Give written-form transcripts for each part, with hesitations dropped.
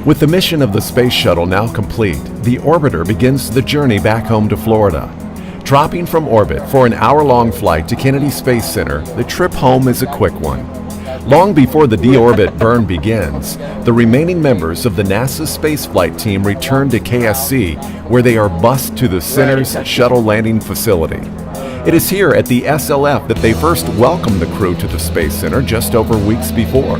With the mission of the space shuttle now complete, the orbiter begins the journey back home to Florida. Dropping from orbit for an hour-long flight to Kennedy Space Center, the trip home is a quick one. Long before the deorbit burn begins, the remaining members of the NASA spaceflight team return to KSC, where they are bused to the center's shuttle landing facility. It is here at the SLF that they first welcomed the crew to the Space Center just over weeks before.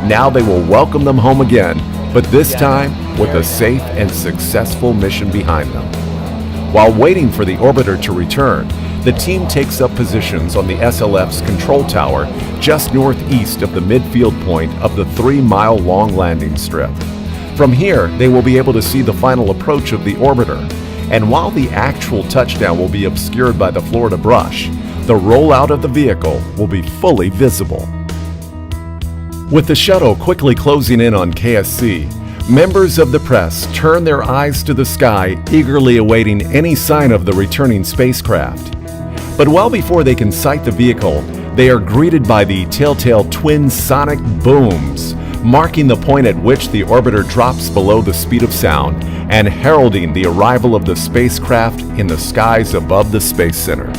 Now they will welcome them home again, but this time with a safe and successful mission behind them. While waiting for the orbiter to return, the team takes up positions on the SLF's control tower just northeast of the midfield point of the 3-mile-long landing strip. From here, they will be able to see the final approach of the orbiter, and while the actual touchdown will be obscured by the Florida brush, the rollout of the vehicle will be fully visible. With the shuttle quickly closing in on KSC, members of the press turn their eyes to the sky, eagerly awaiting any sign of the returning spacecraft. But well before they can sight the vehicle, they are greeted by the telltale twin sonic booms, marking the point at which the orbiter drops below the speed of sound and heralding the arrival of the spacecraft in the skies above the Space Center.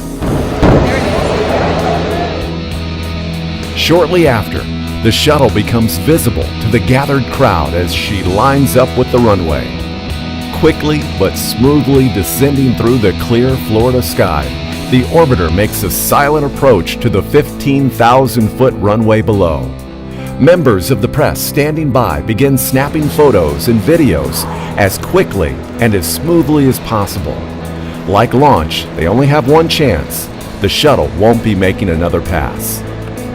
Shortly after, the shuttle becomes visible to the gathered crowd as she lines up with the runway. Quickly but smoothly descending through the clear Florida sky, the orbiter makes a silent approach to the 15,000-foot runway below. Members of the press standing by begin snapping photos and videos as quickly and as smoothly as possible. Like launch, they only have one chance. The shuttle won't be making another pass.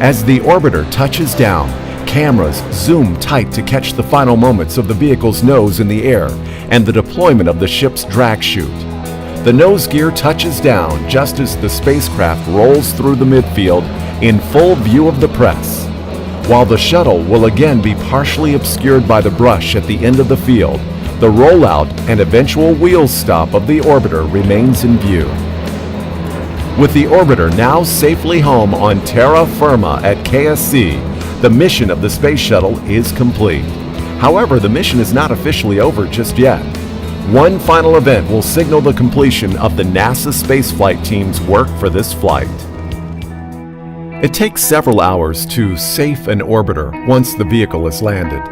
As the orbiter touches down, cameras zoom tight to catch the final moments of the vehicle's nose in the air and the deployment of the ship's drag chute. The nose gear touches down just as the spacecraft rolls through the midfield in full view of the press. While the shuttle will again be partially obscured by the brush at the end of the field, the rollout and eventual wheel stop of the orbiter remains in view. With the orbiter now safely home on terra firma at KSC, the mission of the space shuttle is complete. However, the mission is not officially over just yet. One final event will signal the completion of the NASA spaceflight team's work for this flight. It takes several hours to safe an orbiter once the vehicle is landed.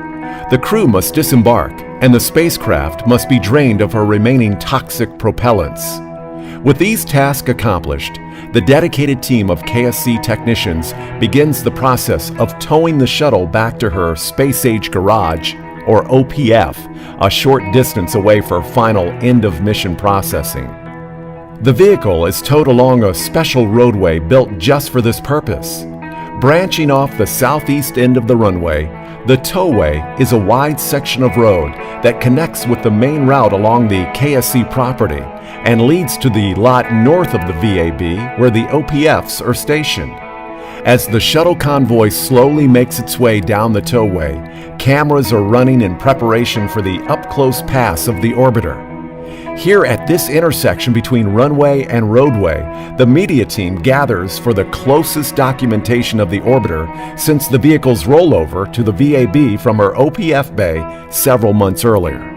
The crew must disembark, and the spacecraft must be drained of her remaining toxic propellants. With these tasks accomplished, the dedicated team of KSC technicians begins the process of towing the shuttle back to her space-age garage, or OPF, a short distance away for final end-of-mission processing. The vehicle is towed along a special roadway built just for this purpose. Branching off the southeast end of the runway, the towway is a wide section of road that connects with the main route along the KSC property and leads to the lot north of the VAB where the OPFs are stationed. As the shuttle convoy slowly makes its way down the towway, cameras are running in preparation for the up-close pass of the orbiter. Here at this intersection between runway and roadway, the media team gathers for the closest documentation of the orbiter since the vehicle's rollover to the VAB from her OPF bay several months earlier.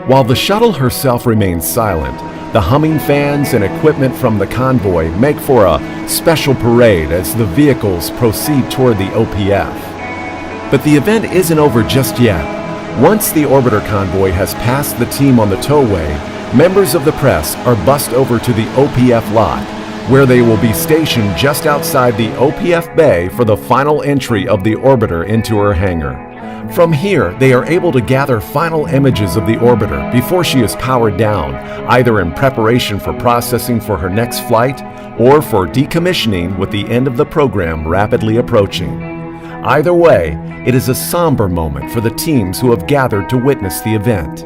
While the shuttle herself remains silent, the humming fans and equipment from the convoy make for a special parade as the vehicles proceed toward the OPF. But the event isn't over just yet. Once the orbiter convoy has passed the team on the towway, members of the press are bussed over to the OPF lot, where they will be stationed just outside the OPF bay for the final entry of the orbiter into her hangar. From here, they are able to gather final images of the orbiter before she is powered down, either in preparation for processing for her next flight or for decommissioning with the end of the program rapidly approaching. Either way, it is a somber moment for the teams who have gathered to witness the event.